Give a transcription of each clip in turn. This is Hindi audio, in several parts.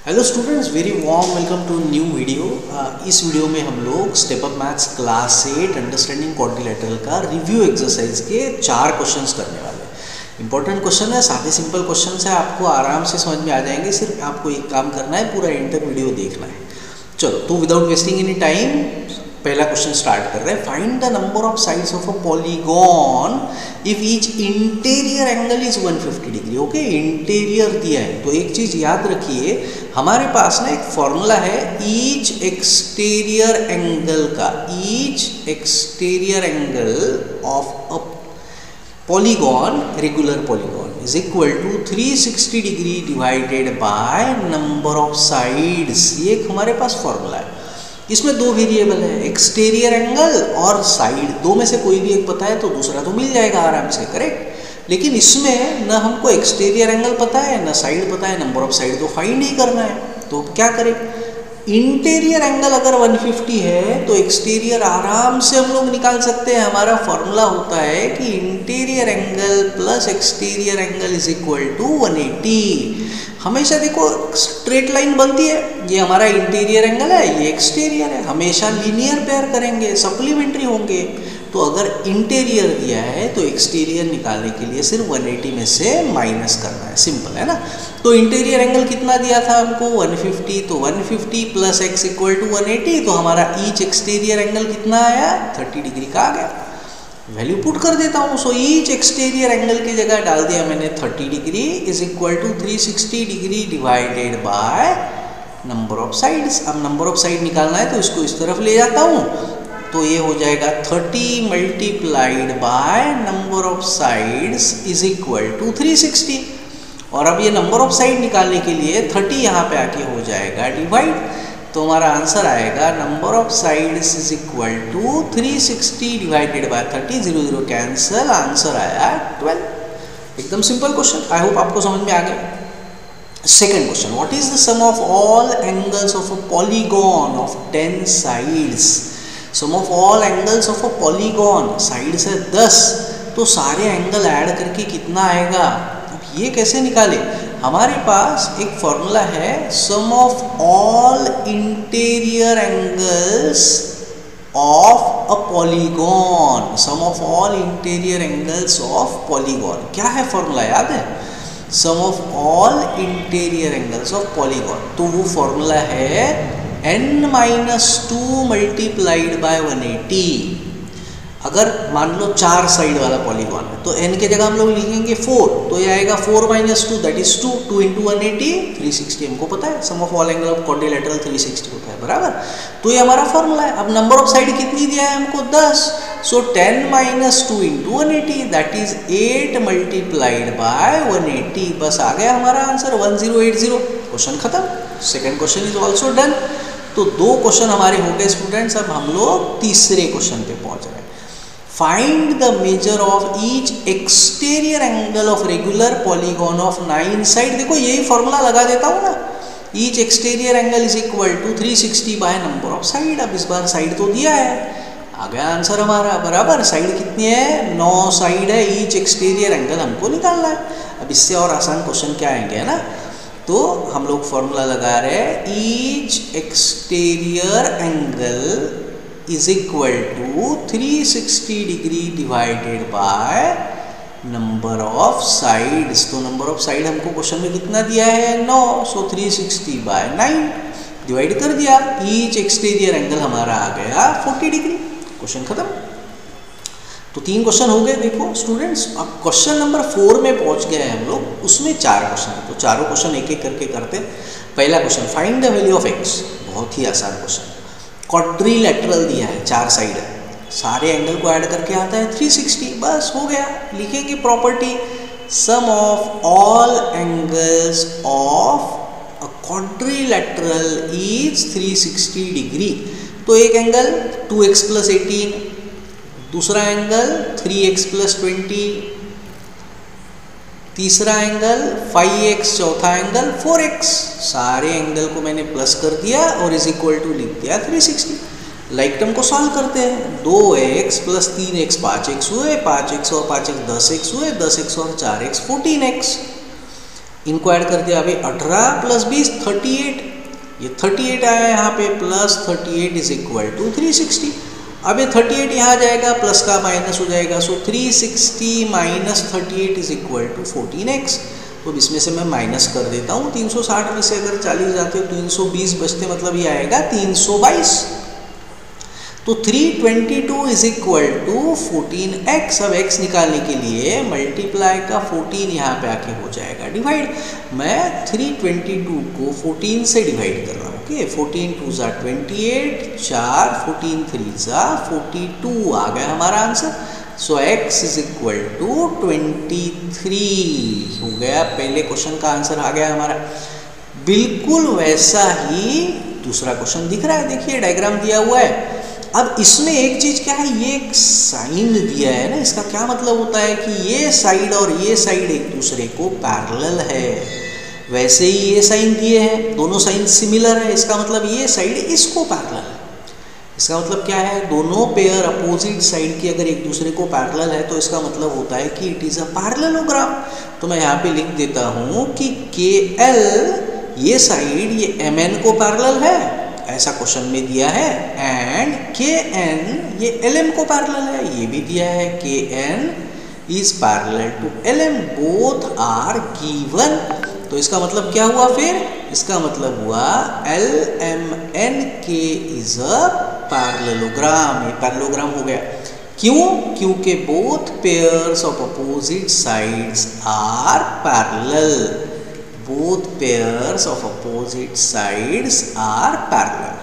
Hello students, very warm welcome to new video. इस वीडियो में हम लोग step up maths class 8 understanding quadrilateral का रिव्यू एक्सरसाइज के 4 क्वेश्चंस करने वाले हैं। इंपॉर्टेंट क्वेश्चन है, साथ ही सिंपल क्वेश्चन है, आपको आराम से समझ में आ जाएंगे। सिर्फ आपको एक काम करना है, पूरा एंड तक वीडियो देखना है। चलो, तो विदाउट वेस्टिंग एनी टाइम पहला क्वेश्चन स्टार्ट कर रहे हैं। Find the number of sides of a polygon if each interior angle is 150 degree. Okay, interior दिया है तो एक चीज याद रखिए, हमारे पास ना एक फॉर्मूला है ईच एक्सटीरियर एंगल का। Each exterior angle of a polygon, regular polygon, is equal to 360 degree divided by number of sides. ये एक हमारे पास फॉर्मूला है। इसमें दो वेरिएबल है, एक्सटीरियर एंगल और साइड। दो में से कोई भी एक पता है तो दूसरा तो मिल जाएगा आराम से, करेक्ट। लेकिन इसमें न हमको एक्सटीरियर एंगल पता है न साइड पता है, नंबर ऑफ साइड तो फाइंड ही करना है। तो क्या करें, इंटीरियर एंगल अगर 150 है तो एक्सटीरियर आराम से हम लोग निकाल सकते हैं। हमारा फॉर्मूला होता है कि interior angle plus exterior angle is equal to 180। हमेशा देखो स्ट्रेट लाइन बनती है, ये हमारा इंटीरियर एंगल है, ये एक्सटीरियर है, हमेशा लीनियर पेयर करेंगे, सप्लीमेंट्री होंगे। तो अगर इंटीरियर दिया है तो एक्सटीरियर निकालने के लिए सिर्फ 180 में से माइनस करना है, सिंपल है ना। तो इंटीरियर एंगल कितना दिया था हमको, 150, तो 150 प्लस एक्स इक्वल टू 180, तो हमारा ईच एक्सटीरियर एंगल कितना आया, 30 डिग्री का आ गया। वैल्यू पुट कर देता हूँ। सो ईच एक्सटीरियर एंगल की जगह डाल दिया मैंने 30 degree is equal to 360 degree divided by number of sides. अब नंबर ऑफ साइड निकालना है तो इसको इस तरफ ले जाता हूँ, तो ये हो जाएगा 30 multiplied by number of sides is equal to 360। और अब ये नंबर ऑफ साइड निकालने के लिए 30 यहाँ पे आके हो जाएगा डिवाइड, तो हमारा आंसर आएगा number of sides is equal to 360 divided by 30, 0 0 cancel, answer आया 12। एकदम सिंपल क्वेश्चन, आई होप आपको समझ में आ गया। Second question, what is the sum of all angles of a polygon of 10 sides. Sum of all angles of a polygon, sides है 10, तो सारे एंगल ऐड करके कितना आएगा। अब ये कैसे निकाले, हमारे पास एक फॉर्मूला है sum of all interior angles of a polygon. Sum of all interior angles of polygon, क्या है फॉर्मूला याद है, sum of all interior angles of polygon. तो वो फॉर्मूला है n-2 मल्टीप्लाइड बाय 180। अगर मान लो 4 साइड वाला पॉलीगॉन है तो n के जगह हम लोग लिखेंगे 4, तो ये आएगा 4 - 2 दैट इज 2, 2 × 180 360। हमको पता है sum of all angle of quadrilateral 360 होता है, बराबर। तो ये हमारा फॉर्मूला है। अब नंबर ऑफ साइड कितनी दिया है हमको, 10, सो 10 - 2 × 180 दैट इज 8 मल्टीप्लाइड बाय 180। बस आ गया हमारा आंसर 1080। क्वेश्चन खत्म। Second question is also done. तो 2 क्वेश्चन हमारे हो गए स्टूडेंट्स। अब हम लोग तीसरे क्वेश्चन पे पहुंच रहे हैं। Find the measure of each exterior angle of regular polygon of 9 side. देखो यही फॉर्मूला लगा देता हूँ ना, each exterior angle is equal to 360 by number of side. अब इस बार साइड तो दिया है, आ गया आंसर हमारा, बराबर। साइड कितनी है, 9 साइड है, ईच एक्सटीरियर एंगल हमको निकालना है। अब इससे और आसान क्वेश्चन क्या आएंगे, है ना। तो हम लोग फॉर्मूला लगा रहे हैं each exterior angle is equal to 360 degree divided by number of sides. तो नंबर ऑफ साइड हमको क्वेश्चन में कितना दिया है, 9, सो 360 बाय 9 डिवाइड कर दिया, ईच एक्सटीरियर एंगल हमारा आ गया 40 डिग्री। क्वेश्चन खत्म। तो 3 क्वेश्चन हो गए। देखो स्टूडेंट्स, अब क्वेश्चन नंबर 4 में पहुंच गए हैं हम लोग। उसमें 4 क्वेश्चन है, तो चारों क्वेश्चन एक एक करके करते। पहला question, find the value of x. बहुत ही आसान क्वेश्चन। क्वाड्रिलेटरल दिया है, 4 साइड है, सारे एंगल को ऐड करके आता है 360, बस हो गया। लिखेंगे property sum of all angles of a quadrilateral is 360 degree. तो एक एंगल 2x + 18, दूसरा एंगल 3x + 20, तीसरा एंगल 5x, चौथा एंगल 4x। सारे एंगल को मैंने प्लस कर दिया और इज इक्वल टू लिख दिया 360। लाइक टर्म को सॉल्व करते हैं। 2x + 3x 5x हुए, 5x और 5x 10x हुए, 10x और 4x 14x। इनको ऐड कर दिया, अभी 18 प्लस 20 38, ये 38 आया यहाँ पे, प्लस 38 इज इक्वल टू 360। अब ये 38 यहाँ जाएगा, प्लस का माइनस हो जाएगा, so 360 minus 38 is equal to 14x। तो इसमें से मैं माइनस कर देता हूँ, 360 में से अगर 40 जाते तो 320 बचते, मतलब ये आएगा 322। तो 322 इज इक्वल टू 14x। अब x निकालने के लिए मल्टीप्लाई का 14 यहाँ पे आके हो जाएगा डिवाइड। मैं 322 को 14 से डिवाइड कर रहा हूँ, ओके। 14 2 ज़ा 28, 4 14 3 ज़ा 42 आ गया हमारा answer. So x is equal to 23 हो गया। पहले क्वेश्चन का आंसर आ गया हमारा। बिल्कुल वैसा ही दूसरा क्वेश्चन दिख रहा है, देखिए डायग्राम दिया हुआ है। अब इसमें एक चीज क्या है, ये एक साइन दिया है ना, इसका क्या मतलब होता है कि ये साइड और ये साइड एक दूसरे को पैरेलल है। वैसे ही ये साइन दिए हैं, दोनों साइन सिमिलर है, इसका मतलब ये साइड इसको पैरेलल है। इसका मतलब क्या है, दोनों पेयर अपोजिट साइड की अगर एक दूसरे को पैरेलल है तो इसका मतलब होता है कि इट इज अ पैरेललोग्राम। तो मैं यहाँ पे लिख देता हूँ कि KL ये साइड ये MN को पैरेलल है, ऐसा क्वेश्चन में दिया है, एंड KN ये LM को पैरेलल है, ये भी दिया है, KN is parallel to LM, both are given. तो इसका मतलब क्या हुआ फिर, इसका मतलब हुआ LMNK इज अ पैरेललोग्राम। ये पैरेललोग्राम हो गया। क्यों? क्योंकि both pairs of opposite sides are parallel. Both pairs of opposite sides are parallel,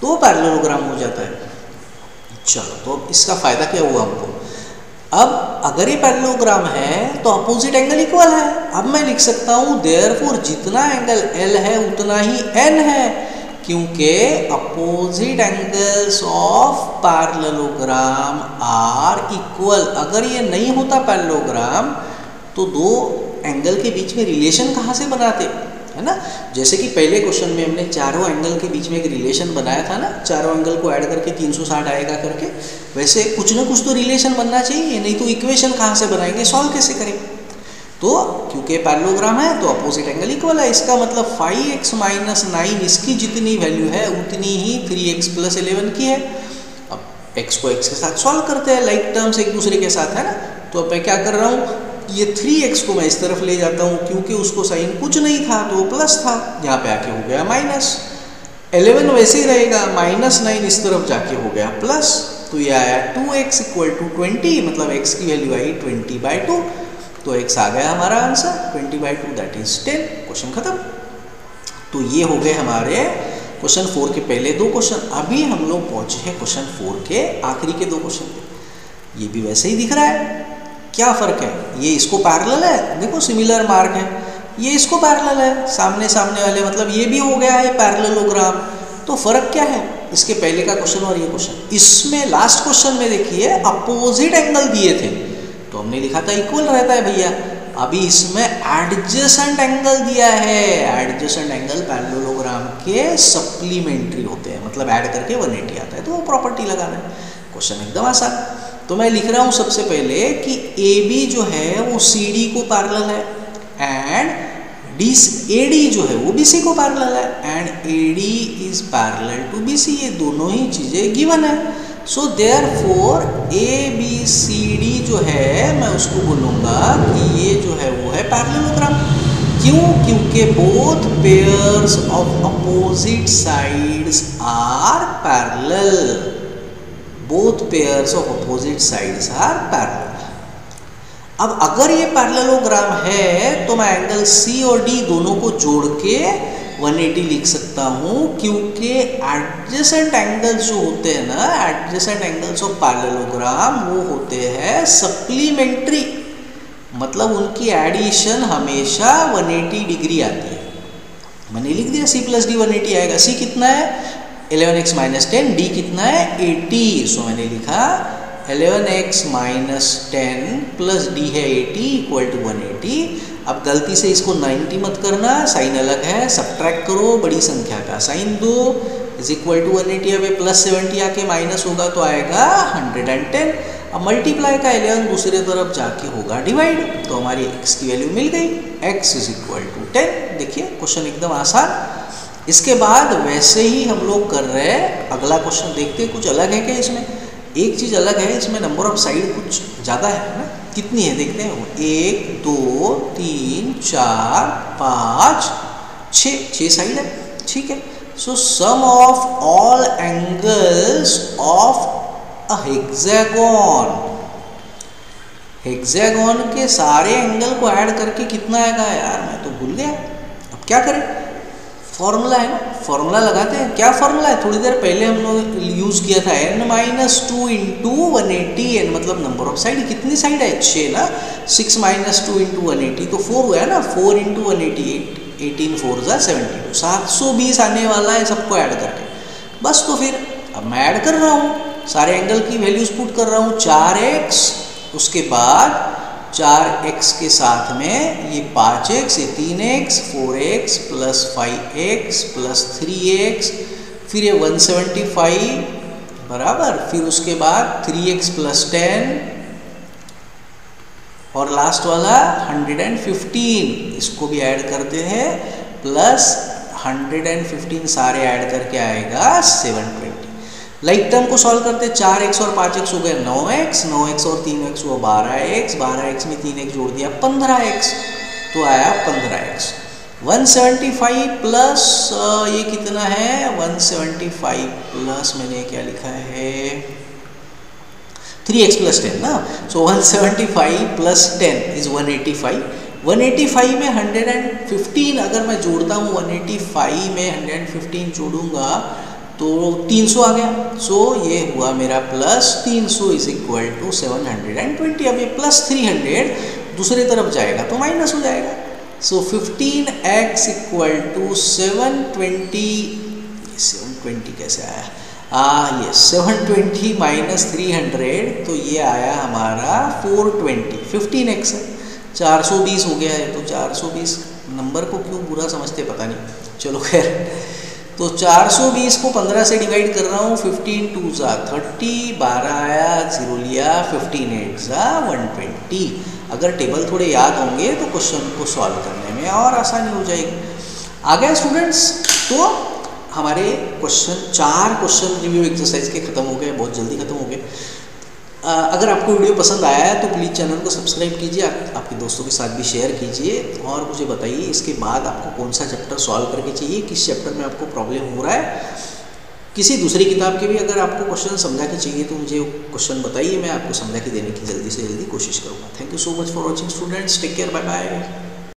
तो पैरेललोग्राम हो जाता है। चलो, तो इसका फायदा क्या हुआ हमको। अब अगर ये पैरेललोग्राम है तो अपोजिट एंगल इक्वल है। अब मैं लिख सकता हूँ देयरफॉर जितना एंगल L है उतना ही N है, क्योंकि opposite angles of parallelogram are equal. अगर ये नहीं होता पैरेललोग्राम तो दो एंगल के बीच में रिलेशन कहाँ से बनाते, है ना। जैसे कि पहले क्वेश्चन में हमने चारों एंगल के बीच में एक रिलेशन बनाया था ना, चारों एंगल को ऐड करके 360 आएगा करके। वैसे कुछ ना कुछ तो रिलेशन बनना चाहिए, नहीं तो इक्वेशन कहाँ से बनाएंगे, सॉल्व कैसे करें। तो क्योंकि पैरेललोग्राम है तो अपोजिट एंगल इक्वल है। इसका मतलब 5x माइनस 9 इसकी जितनी वैल्यू है उतनी ही 3x प्लस 11 की है। अब x को x के साथ सॉल्व करते हैं, लाइक टर्म्स एक दूसरे के साथ, है ना। तो अब मैं क्या कर रहा हूँ, ये 3x को मैं इस तरफ ले जाता हूँ, क्योंकि उसको साइन कुछ नहीं था तो प्लस था, यहाँ पे आके हो गया माइनस। 11 वैसे ही रहेगा, माइनस 9 इस तरफ जाके हो गया प्लस। तो ये आया 2x इक्वल टू 20, मतलब x की वैल्यू आई 20/2। तो x आ गया हमारा आंसर 20/2, दैट इज 10। क्वेश्चन खत्म। तो ये हो गए हमारे क्वेश्चन 4 के पहले दो क्वेश्चन। अभी हम लोग पहुंचे हैं क्वेश्चन 4 के आखिरी के दो क्वेश्चन पे। ये भी वैसे ही दिख रहा है, क्या फ़र्क है, ये इसको पैरेलल है, देखो सिमिलर मार्क है, ये इसको पैरेलल है, सामने सामने वाले, मतलब ये भी हो गया है पैरेललोग्राम। तो फ़र्क क्या है इसके पहले का क्वेश्चन और ये क्वेश्चन। इसमें लास्ट क्वेश्चन में देखिए अपोजिट एंगल दिए थे तो हमने लिखा था इक्वल रहता है भैया। अभी इसमें एडजेसेंट एंगल दिया है, एडजेसेंट एंगल पैरेललोग्राम के सप्लीमेंट्री होते हैं, मतलब ऐड करके 180 आता है, तो वो प्रॉपर्टी लगाना है। क्वेश्चन एकदम आसान। तो मैं लिख रहा हूँ सबसे पहले कि AB जो है वो CD को पैरेलल है, एंड AD जो है वो BC को पैरेलल है, and AD is parallel to BC। ये दोनों ही चीज़ें गिवन है। सो देयरफॉर ABCD जो है मैं उसको बोलूँगा कि ये जो है वो है पैरेललोग्राम। क्यों? क्योंकि both pairs of opposite sides are parallel. Both pairs of opposite sides are parallel. अब अगर ये पैरेललोग्राम है तो मैं एंगल C और D दोनों को जोड़ के 180 लिख सकता हूँ, क्योंकि एडजेसेंट एंगल्स जो होते हैं ना, एडजेसेंट एंगल्स ऑफ पैरेललोग्राम वो होते हैं सप्लीमेंट्री, मतलब उनकी एडिशन हमेशा 180 डिग्री आती है। मैंने लिख दिया C प्लस D 180 आएगा। C कितना है 11x माइनस 10, D कितना है 80। सो मैंने लिखा 11x माइनस 10 प्लस D है 80 इक्वल टू 180। अब गलती से इसको 90 मत करना, साइन अलग है, सब्ट्रैक्ट करो, बड़ी संख्या का साइन दो, इज इक्वल टू 180। अब प्लस 70 आके माइनस होगा तो आएगा 110। अब मल्टीप्लाई का एलियन दूसरी तरफ जाके होगा डिवाइड, तो हमारी x की वैल्यू मिल गई, x इज इक्वल टू 10। देखिए क्वेश्चन एकदम आसान। इसके बाद वैसे ही हम लोग कर रहे हैं अगला क्वेश्चन, देखते हैं कुछ अलग है क्या इसमें। एक चीज़ अलग है, इसमें नंबर ऑफ साइड कुछ ज़्यादा है ना, कितनी है देखते हैं, 1 2 3 4 5 6 साइड है, ठीक है। So sum of all angles of a hexagon, hexagon के सारे एंगल को ऐड करके कितना आएगा यार, मैं तो भूल गया। अब क्या करें, फॉर्मूला है ना, फॉर्मूला लगाते हैं। क्या फॉर्मूला है, थोड़ी देर पहले हम लोग यूज़ किया था, n-2 इंटू 180, n मतलब नंबर ऑफ साइड, कितनी साइड है 6 ना, 6 - 2 इंटू 180 तो 4 हुआ है ना, 4 इंटू 180 18 4 = 72, 720 आने वाला है सबको ऐड करके। बस तो फिर अब मैं ऐड कर रहा हूँ, सारे एंगल की वैल्यूज पुट कर रहा हूँ, 4x, उसके बाद 4x के साथ में ये 5x, ये 3x, 4x plus 5x plus 3x, फिर ये 175 बराबर, फिर उसके बाद 3x प्लस 10 और लास्ट वाला 115, इसको भी ऐड करते हैं, प्लस 115 सारे ऐड करके आएगा 720। लाइक टर्म को सॉल्व करते, 4x और 5x हो गए 9x, 9x और 3x हुआ 12x, 12x में 3x जोड़ दिया 15x, तो आया 15x। 175 प्लस ये कितना है, 175 प्लस मैंने क्या लिखा है 3x प्लस 10 ना, सो 175 प्लस 10 इज 185। 185 में 115 अगर मैं जोड़ता हूँ, 185 में 115 जोड़ूंगा तो 300 आ गया, सो ये हुआ मेरा प्लस 300 इज इक्वल टू 720। अब ये प्लस 300 दूसरी तरफ जाएगा तो माइनस हो जाएगा, सो 15x इक्वल टू 720, 720 कैसे आया, ये 720 माइनस 300, तो ये आया हमारा 420, 15x है, 420 हो गया है, तो 420 नंबर को क्यों बुरा समझते पता नहीं, चलो खैर। तो 420 को 15 से डिवाइड कर रहा हूँ, 15 2 = 30, 12 आया, 0 लिया, 15 8 = 120। अगर टेबल थोड़े याद होंगे तो क्वेश्चन को सॉल्व करने में और आसानी हो जाएगी। आ गया स्टूडेंट्स, तो हमारे क्वेश्चन 4 क्वेश्चन रिव्यू एक्सरसाइज के खत्म हो गए, बहुत जल्दी खत्म हो गए। अगर आपको वीडियो पसंद आया है तो प्लीज़ चैनल को सब्सक्राइब कीजिए, आपके दोस्तों के साथ भी शेयर कीजिए, और मुझे बताइए इसके बाद आपको कौन सा चैप्टर सॉल्व करके चाहिए, किस चैप्टर में आपको प्रॉब्लम हो रहा है। किसी दूसरी किताब के भी अगर आपको क्वेश्चन समझा के चाहिए तो मुझे क्वेश्चन बताइए, मैं आपको समझा के देने की जल्दी से जल्दी कोशिश करूँगा। Thank you so much for watching students, take care, bye bye.